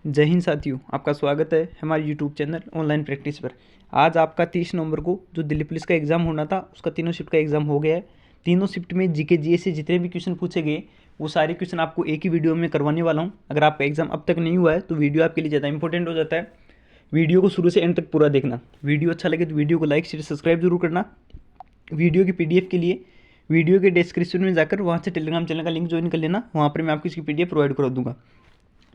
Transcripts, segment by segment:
जय हिंद साथियों, आपका स्वागत है हमारे यूट्यूब चैनल ऑनलाइन प्रैक्टिस पर। आज आपका 30 नवंबर को जो दिल्ली पुलिस का एग्ज़ाम होना था उसका तीनों शिफ्ट का एग्ज़ाम हो गया है। तीनों शिफ्ट में जीके जीएस से जितने भी क्वेश्चन पूछे गए वो सारे क्वेश्चन आपको एक ही वीडियो में करवाने वाला हूँ। अगर आपका एग्ज़ाम अब तक नहीं हुआ है तो वीडियो आपके लिए ज़्यादा इंपॉर्टेंट हो जाता है। वीडियो को शुरू से एंड तक पूरा देखना। वीडियो अच्छा लगे तो वीडियो को लाइक शेयर सब्सक्राइब जरूर करना। वीडियो की PDF के लिए वीडियो के डिस्क्रिप्शन में जाकर वहाँ से टेलीग्राम चैनल का लिंक ज्वाइन कर लेना। वहाँ पर मैं आपको इसकी PDF प्रोवाइड करा दूँगा।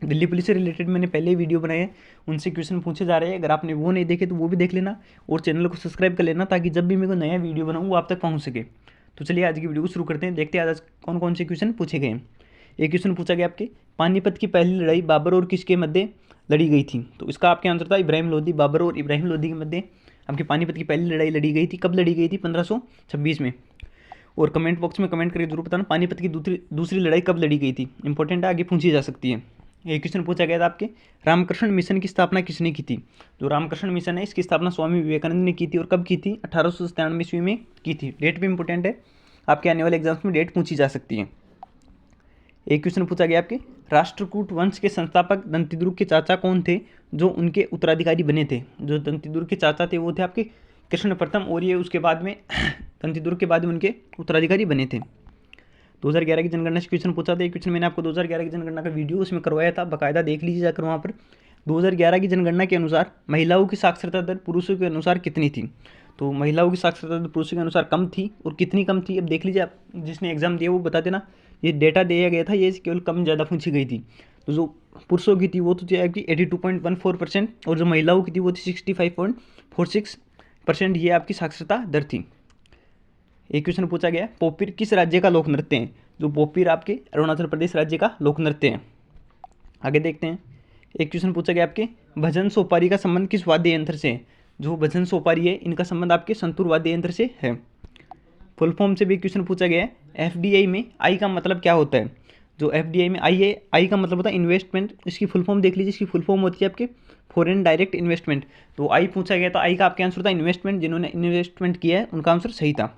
दिल्ली पुलिस से रिलेटेड मैंने पहले ही वीडियो बनाए हैं, उनसे क्वेश्चन पूछे जा रहे हैं। अगर आपने वो नहीं देखे तो वो भी देख लेना और चैनल को सब्सक्राइब कर लेना ताकि जब भी मैं कोई नया वीडियो बनाऊँ वो आप तक पहुँच सके। तो चलिए आज की वीडियो को शुरू करते हैं। देखते हैं आज कौन कौन से क्वेश्चन पूछे गए हैं। एक क्वेश्चन पूछा गया आपके, पानीपत की पहली लड़ाई बाबर और किसके मध्य लड़ी गई थी? तो इसका आपके आंसर था इब्राहिम लोदी। बाबर और इब्राहिम लोदी के मध्य आपकी पानीपत की पहली लड़ाई लड़ी गई थी। कब लड़ी गई थी? 1526 में। और कमेंट बॉक्स में कमेंट करके जरूर बताना पानीपत की दूसरी लड़ाई कब लड़ी गई थी। इंपॉर्टेंट है, आगे पूछी जा सकती है। एक क्वेश्चन पूछा गया था आपके, रामकृष्ण मिशन की स्थापना किसने की थी? जो रामकृष्ण मिशन है इसकी स्थापना स्वामी विवेकानंद ने की थी। और कब की थी? 1897 ईस्वी में की थी। डेट भी इंपॉर्टेंट है, आपके आने वाले एग्जाम्स में डेट पूछी जा सकती है। एक क्वेश्चन पूछा गया आपके, राष्ट्रकूट वंश के संस्थापक दंतिदुर्ग के चाचा कौन थे जो उनके उत्तराधिकारी बने थे? जो दंतिदुर्ग के चाचा थे वो थे आपके कृष्ण प्रथम, और ये उसके बाद में दंतिदुर्ग के बाद में उनके उत्तराधिकारी बने थे। 2011 की जनगणना से क्वेश्चन पूछा था। एक क्वेश्चन मैंने आपको 2011 की जनगणना का वीडियो उसमें करवाया था, बाकायदा देख लीजिए जाकर वहाँ पर। 2011 की जनगणना के अनुसार महिलाओं की साक्षरता दर पुरुषों के अनुसार कितनी थी? तो महिलाओं की साक्षरता दर पुरुषों के अनुसार कम थी। और कितनी कम थी अब देख लीजिए आप, जिसने एग्जाम दिया वो बता देना। ये डेटा दिया गया था, ये केवल कम ज़्यादा पूछी गई थी। तो जो पुरुषों की थी वो तो थी आपकी 82.14% और जो महिलाओं की थी वो थी 65.46%। ये आपकी साक्षरता दर थी। एक क्वेश्चन पूछा गया, पोपीर किस राज्य का लोक नृत्य है? जो पोपीर आपके अरुणाचल प्रदेश राज्य का लोक नृत्य है। आगे देखते हैं। एक क्वेश्चन पूछा गया आपके, भजन सोपारी का संबंध किस वाद्य यंत्र से है? जो भजन सोपारी है इनका संबंध आपके संतूर वाद्य यंत्र से है। फुल फॉर्म से भी क्वेश्चन पूछा गया है, FDI में आई का मतलब क्या होता है? जो FDI में आई है, आई का मतलब होता है इन्वेस्टमेंट। इसकी फुल फॉर्म देख लीजिए, इसकी फुल फॉर्म होती है आपके फॉरेन डायरेक्ट इन्वेस्टमेंट। तो आई पूछा गया तो आई का आपके आंसर था इन्वेस्टमेंट। जिन्होंने इन्वेस्टमेंट किया है उनका आंसर सही था।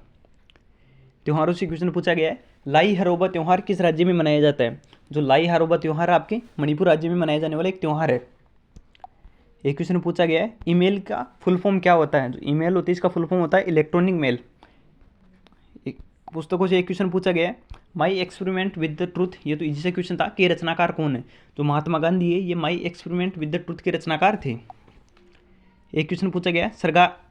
त्योहारों से क्वेश्चन पूछा गया है, लाई हरोबा त्यौहार किस राज्य में मनाया जाता है? जो लाई हरोबा त्यौहार आपके मणिपुर राज्य में मनाया जाने वाला एक त्यौहार है। एक क्वेश्चन पूछा गया है, ईमेल का फुल फॉर्म क्या होता है? जो ईमेल होती है इसका फुल फॉर्म होता है इलेक्ट्रॉनिक मेल। एक पुस्तकों से एक क्वेश्चन पूछा गया है, my experiment with the truth, ये तो इजी से क्वेश्चन था, कि रचनाकार कौन है? जो महात्मा गांधी है ये my experiment with the truth के रचनाकार थे। एक क्वेश्चन पूछा गया,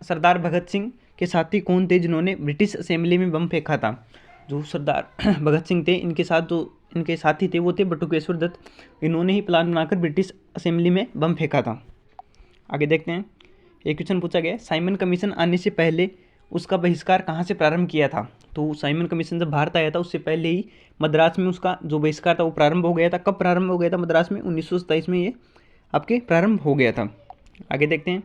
सरदार भगत सिंह के साथी कौन थे जिन्होंने ब्रिटिश असेंबली में बम फेंका था? जो सरदार भगत सिंह थे इनके साथ जो इनके साथी थे वो थे बटुकेश्वर दत्त। इन्होंने ही प्लान बनाकर ब्रिटिश असेंबली में बम फेंका था। आगे देखते हैं। एक क्वेश्चन पूछा गया, साइमन कमीशन आने से पहले उसका बहिष्कार कहाँ से प्रारंभ किया था? तो साइमन कमीशन जब भारत आया था उससे पहले ही मद्रास में उसका जो बहिष्कार था वो प्रारंभ हो गया था। कब प्रारंभ हो गया था मद्रास में? 1927 में ये आपके प्रारंभ हो गया था। आगे देखते हैं।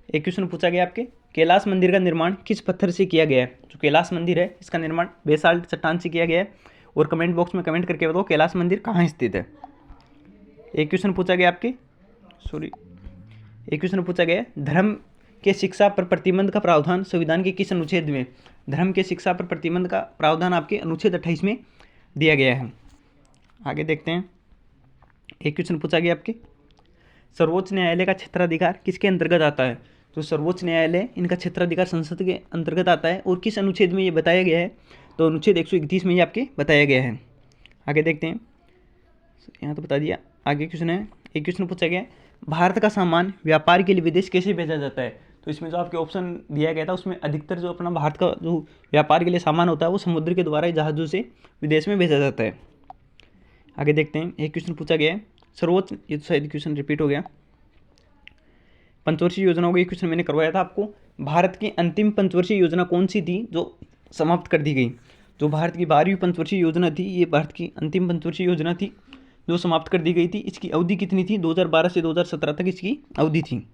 एक क्वेश्चन पूछा गया आपके, कैलाश मंदिर का निर्माण किस पत्थर से किया गया है? जो कैलाश मंदिर है इसका निर्माण बेसाल्ट चट्टान से किया गया है। और कमेंट बॉक्स में कमेंट करके बताओ कैलाश मंदिर कहाँ स्थित है। एक क्वेश्चन पूछा गया आपके एक क्वेश्चन पूछा गया, धर्म के शिक्षा पर प्रतिबंध का प्रावधान संविधान के किस अनुच्छेद में? धर्म के शिक्षा पर प्रतिबंध का प्रावधान आपके अनुच्छेद 28 में दिया गया है। आगे देखते हैं। एक क्वेश्चन पूछा गया आपके, सर्वोच्च न्यायालय का क्षेत्राधिकार किसके अंतर्गत आता है? तो सर्वोच्च न्यायालय इनका क्षेत्राधिकार संसद के अंतर्गत आता है। और किस अनुच्छेद में ये बताया गया है? तो अनुच्छेद 131 में ये आपके बताया गया है। आगे देखते हैं। यहाँ तो बता दिया। आगे क्वेश्चन है, एक क्वेश्चन पूछा गया, भारत का सामान व्यापार के लिए विदेश कैसे भेजा जाता है? तो इसमें जो आपके ऑप्शन दिया गया था उसमें अधिकतर जो अपना भारत का जो व्यापार के लिए सामान होता है वो समुद्र के द्वारा जहाज़ों से विदेश में भेजा जाता है। आगे देखते हैं। एक क्वेश्चन पूछा गया है, सर्वोच्च, ये तो शायद क्वेश्चन रिपीट हो गया, पंचवर्षीय योजनाओं का ये क्वेश्चन मैंने करवाया था आपको। भारत की अंतिम पंचवर्षीय योजना कौन सी थी जो समाप्त कर दी गई? जो भारत की 12वीं पंचवर्षीय योजना थी ये भारत की अंतिम पंचवर्षीय योजना थी जो समाप्त कर दी गई थी। इसकी अवधि कितनी थी? 2012 से 2017 तक इसकी अवधि थी।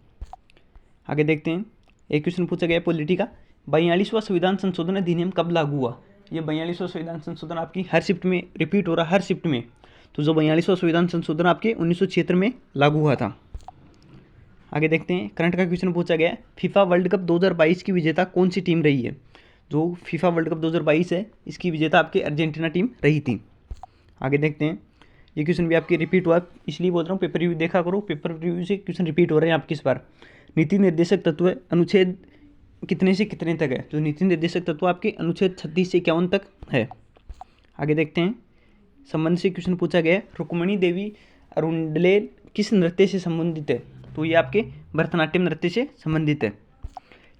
आगे देखते हैं। एक क्वेश्चन पूछा गया पॉलिटी का, 42वां संविधान संशोधन अधिनियम कब लागू हुआ? ये 42वां संविधान संशोधन आपकी हर शिफ्ट में रिपीट हो रहा है, हर शिफ्ट में। तो जो 42वां संविधान संशोधन आपके 1976 में लागू हुआ था। आगे देखते हैं। करंट का क्वेश्चन पूछा गया, फीफा वर्ल्ड कप 2022 की विजेता कौन सी टीम रही है? जो फीफा वर्ल्ड कप 2022 है इसकी विजेता आपके अर्जेंटीना टीम रही थी। आगे देखते हैं। ये क्वेश्चन भी आपके रिपीट हुआ, इसलिए बोल रहा हूँ पेपर रिव्यू देखा करो, पेपर रिव्यू से क्वेश्चन रिपीट हो रहे हैं आपके इस बार। नीति निर्देशक तत्व अनुच्छेद कितने से कितने तक है? जो नीति निर्देशक तत्व आपके अनुच्छेद 36 से 51 तक है। आगे देखते हैं, संबंध से क्वेश्चन पूछा गया है, रुक्मिणी देवी अरुंडले किस नृत्य से संबंधित है? तो ये आपके भरतनाट्यम नृत्य से संबंधित है।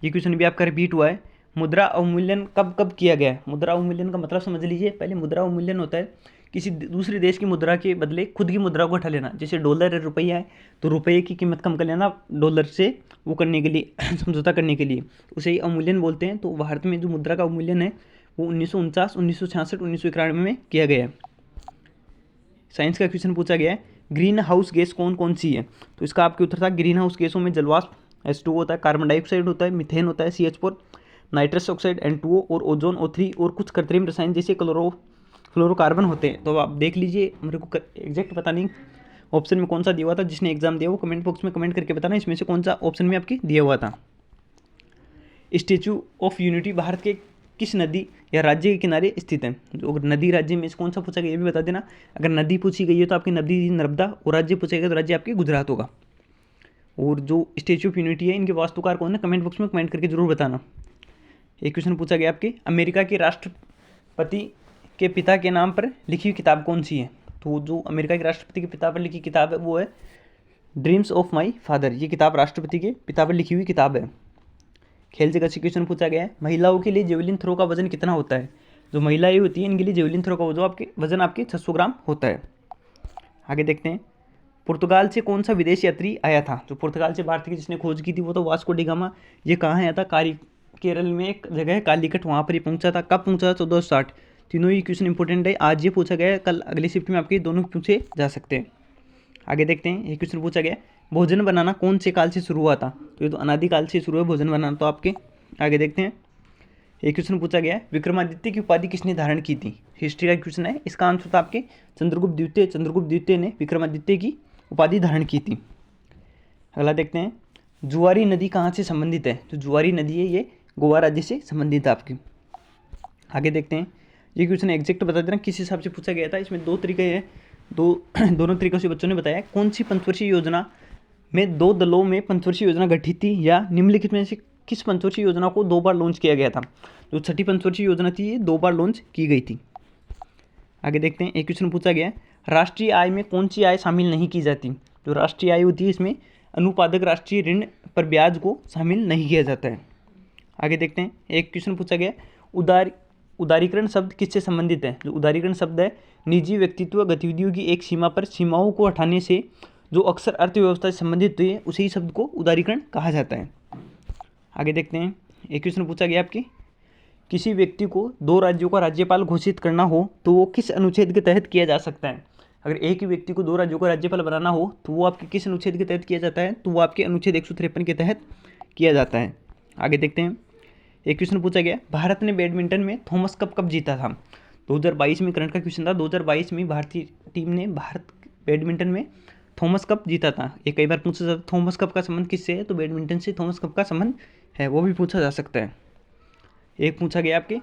ये क्वेश्चन भी आपका रिपीट हुआ है। मुद्रा अवमूल्यन कब कब किया गया है? मुद्रा अवमूल्यन का मतलब समझ लीजिए। पहले मुद्रा अवमूल्यन होता है किसी दूसरे देश की मुद्रा के बदले खुद की मुद्रा को उठा लेना। जैसे डॉलर है, रुपया है, तो रुपये की कीमत कम कर लेना डॉलर से वो करने के लिए समझौता करने के लिए, उसे ही अवमूल्यन बोलते हैं। तो भारत में जो मुद्रा का अवमूल्यन है वो 1949, 1966, 1991 में किया गया है। साइंस का क्वेश्चन पूछा गया है, ग्रीन हाउस गैस कौन कौन सी है? तो इसका आपके उत्तर था, ग्रीन हाउस गैसों में जलवाष्प H2O होता है, कार्बन डाइऑक्साइड होता है, मिथेन होता है CH4, नाइट्रस ऑक्साइड N2O और ओजोन O3 और कुछ कृत्रिम रसायन जैसे फ्लोरोकार्बन होते हैं। तो आप देख लीजिए, मेरे को एग्जैक्ट पता नहीं ऑप्शन में कौन सा दिया हुआ था, जिसने एग्जाम दिया वो कमेंट बॉक्स में कमेंट करके बताना इसमें से कौन सा ऑप्शन में आपके दिया हुआ था। स्टैचू ऑफ यूनिटी भारत के किस नदी या राज्य के किनारे स्थित है? जो नदी राज्य में से कौन सा पूछा गया ये भी बता देना। अगर नदी पूछी गई है तो आपकी नदी नर्मदा, और राज्य पूछा गया तो राज्य आपके गुजरात होगा। और जो स्टैचू ऑफ यूनिटी है इनके वास्तुकार कौन है, कमेंट बॉक्स में कमेंट करके जरूर बताना। एक क्वेश्चन पूछा गया आपके, अमेरिका के राष्ट्रपति के पिता के नाम पर लिखी हुई किताब कौन सी है? तो जो अमेरिका के राष्ट्रपति के पिता पर लिखी किताब है वो है ड्रीम्स ऑफ माई फादर। ये किताब राष्ट्रपति के पिता पर लिखी हुई किताब है। खेल जगत से क्वेश्चन पूछा गया है, महिलाओं के लिए जेवलिन थ्रो का वजन कितना होता है? जो महिलाएं होती हैं इनके लिए जेवलिन थ्रो का वजन आपके 600 ग्राम होता है। आगे देखते हैं, पुर्तगाल से कौन सा विदेश यात्री आया था? जो पुर्तगाल से भारत की जिसने खोज की थी वो तो वास्को डी गामा। ये कहाँ आया था? केरल में एक जगह है कालीकट, वहाँ पर ही पहुँचा था। कब पहुँचा था? 1460। तीनों ही क्वेश्चन इंपॉर्टेंट है, आज ये पूछा गया है, कल अगली शिफ्ट में आपके दोनों पूछे जा सकते हैं। आगे देखते हैं, एक क्वेश्चन पूछा गया, भोजन बनाना कौन से काल से शुरू हुआ था? तो ये तो अनादि काल से शुरू है भोजन बनाना तो आपके। आगे देखते हैं, एक क्वेश्चन पूछा गया है, विक्रमादित्य की उपाधि किसने धारण की थी? हिस्ट्री का क्वेश्चन है, इसका आंसर था आपके चंद्रगुप्त द्वितीय। चंद्रगुप्त द्वितीय ने विक्रमादित्य की उपाधि धारण की थी। अगला देखते हैं, जुआरी नदी कहाँ से संबंधित है? जो जुआरी नदी है ये गोवा राज्य से संबंधित है आपकी। आगे देखते हैं, ये क्वेश्चन एग्जैक्ट बता देना किस हिसाब से पूछा गया था। इसमें दो तरीके हैं, दोनों तरीकों से बच्चों ने बताया। कौन सी पंचवर्षीय योजना में 2 दलों में पंचवर्षीय योजना गठित थी, या निम्नलिखित में से किस पंचवर्षीय योजना को 2 बार लॉन्च किया गया था? जो छठी पंचवर्षीय योजना थी ये 2 बार लॉन्च की गई थी। आगे देखते हैं, एक क्वेश्चन पूछा गया है, राष्ट्रीय आय में कौन सी आय शामिल नहीं की जाती? जो राष्ट्रीय आय होती है इसमें अनुपादक राष्ट्रीय ऋण पर ब्याज को शामिल नहीं किया जाता है। आगे देखते हैं, एक क्वेश्चन पूछा गया, उदारीकरण शब्द किससे संबंधित है? जो उदारीकरण शब्द है निजी व्यक्तित्व गतिविधियों की एक सीमा पर सीमाओं को हटाने से जो अक्सर अर्थव्यवस्था से संबंधित हुई है उसी शब्द को उदारीकरण कहा जाता है। आगे देखते हैं, एक क्वेश्चन पूछा गया आपकी, किसी व्यक्ति को 2 राज्यों का राज्यपाल घोषित करना हो तो वो किस अनुच्छेद के तहत किया जा सकता है? अगर एक ही व्यक्ति को 2 राज्यों का राज्यपाल बनाना हो तो वो आपके किस अनुच्छेद के तहत किया जाता है? तो वो आपके अनुच्छेद 153 के तहत किया जाता है। आगे देखते हैं, एक क्वेश्चन पूछा गया, भारत ने बैडमिंटन में थॉमस कप कब जीता था? 2022 में करंट का क्वेश्चन था। 2022 में भारतीय टीम ने भारत बैडमिंटन में थॉमस कप जीता था। ये कई बार पूछा जाता है थॉमस कप का संबंध किससे है? तो बैडमिंटन से थॉमस कप का संबंध है, वो भी पूछा जा सकता है। एक पूछा गया आपके,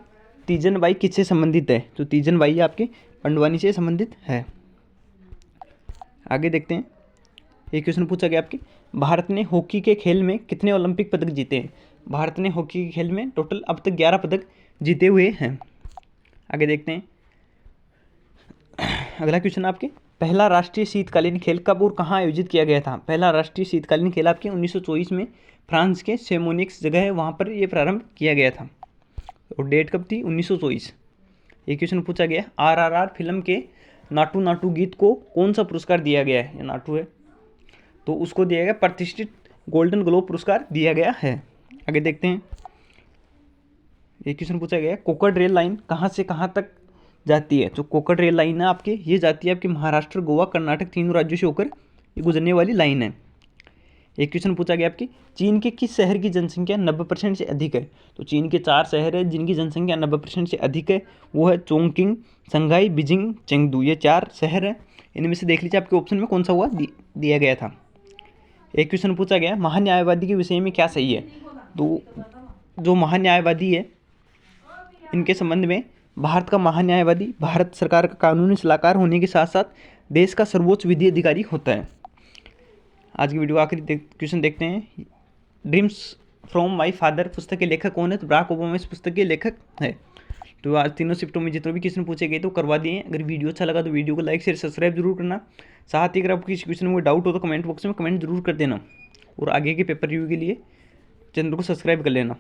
तीजन बाई किससे संबंधित है? तो तीजन बाई आपके पंडवानी से संबंधित है। आगे देखते हैं, एक क्वेश्चन पूछा गया आपके, भारत ने हॉकी के खेल में कितने ओलंपिक पदक जीते हैं? भारत ने हॉकी के खेल में टोटल अब तक 11 पदक जीते हुए हैं। आगे देखते हैं, अगला क्वेश्चन आपके, पहला राष्ट्रीय शीतकालीन खेल कब और कहाँ आयोजित किया गया था? पहला राष्ट्रीय शीतकालीन खेल आपके 1924 में फ्रांस के सेमोनिक्स जगह है वहाँ पर ये प्रारंभ किया गया था। और डेट कब थी? 1924। एक क्वेश्चन पूछा गया, RRR फिल्म के नाटू नाटू गीत को कौन सा पुरस्कार दिया गया है? ये नाटू है तो उसको दिया गया प्रतिष्ठित गोल्डन ग्लोब पुरस्कार दिया गया है। आगे देखते हैं, एक क्वेश्चन पूछा गया, कोकण रेल लाइन कहाँ से कहाँ तक जाती है? जो कोकण रेल लाइन है आपके ये जाती है आपके महाराष्ट्र, गोवा, कर्नाटक तीनों राज्यों से होकर ये गुजरने वाली लाइन है। एक क्वेश्चन पूछा गया आपकी, चीन के किस शहर की जनसंख्या 90% से अधिक है? तो चीन के 4 शहर है जिनकी जनसंख्या 90% से अधिक है, वो है चोंगकिंग, संघाई, बीजिंग, चेंगडू। ये 4 शहर है। इनमें से देख लीजिए आपके ऑप्शन में कौन सा हुआ दिया गया था। एक क्वेश्चन पूछा गया, महान्यायवादी के विषय में क्या सही है? तो जो महान्यायवादी है इनके संबंध में भारत का महान्यायवादी भारत सरकार का कानूनी सलाहकार होने के साथ साथ देश का सर्वोच्च विधि अधिकारी होता है। आज की वीडियो आखिरी क्वेश्चन देखते हैं। ड्रीम्स फ्रॉम माई फादर पुस्तक के लेखक कौन है? तो बराक ओबामा इस पुस्तक के लेखक है। तो आज तीनों शिफ्टों में जितने भी क्वेश्चन पूछे गए तो करवा दिए। अगर वीडियो अच्छा लगा तो वीडियो को लाइक शेयर सब्सक्राइब जरूर करना। साथ ही अगर आपको किसी क्वेश्चन में डाउट हो तो कमेंट बॉक्स में कमेंट जरूर कर देना, और आगे के पेपर रिव्यू के लिए चैनल को सब्सक्राइब कर लेना।